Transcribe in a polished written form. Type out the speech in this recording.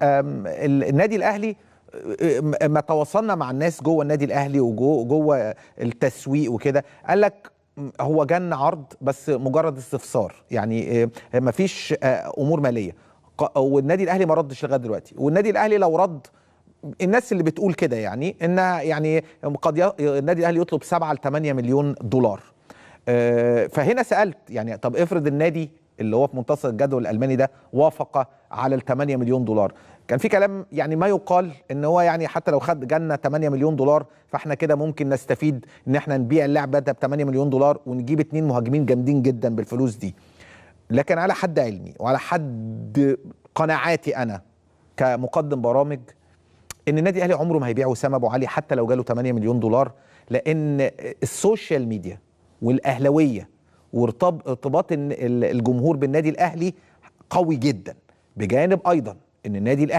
النادي الاهلي ما تواصلنا مع الناس جوه النادي الاهلي وجوه التسويق وكده، قال لك هو جالنا عرض بس مجرد استفسار، يعني ما فيش امور ماليه، والنادي الاهلي ما ردش لغايه دلوقتي. والنادي الاهلي لو رد، الناس اللي بتقول كده يعني انها يعني قد النادي الاهلي يطلب 7 ل 8 مليون دولار. فهنا سالت يعني طب افرض النادي اللي هو في منتصف الجدول الالماني ده وافق على ال 8 مليون دولار، كان في كلام يعني ما يقال ان هو يعني حتى لو خد جالنا 8 مليون دولار فاحنا كده ممكن نستفيد ان احنا نبيع اللاعب ده ب 8 مليون دولار ونجيب 2 مهاجمين جامدين جدا بالفلوس دي. لكن على حد علمي وعلى حد قناعاتي انا كمقدم برامج، ان النادي الاهلي عمره ما هيبيع وسام ابو علي حتى لو جاله 8 مليون دولار، لان السوشيال ميديا والاهلاويه وارتباط الجمهور بالنادي الاهلي قوي جدا، بجانب ايضا ان النادي الاهلي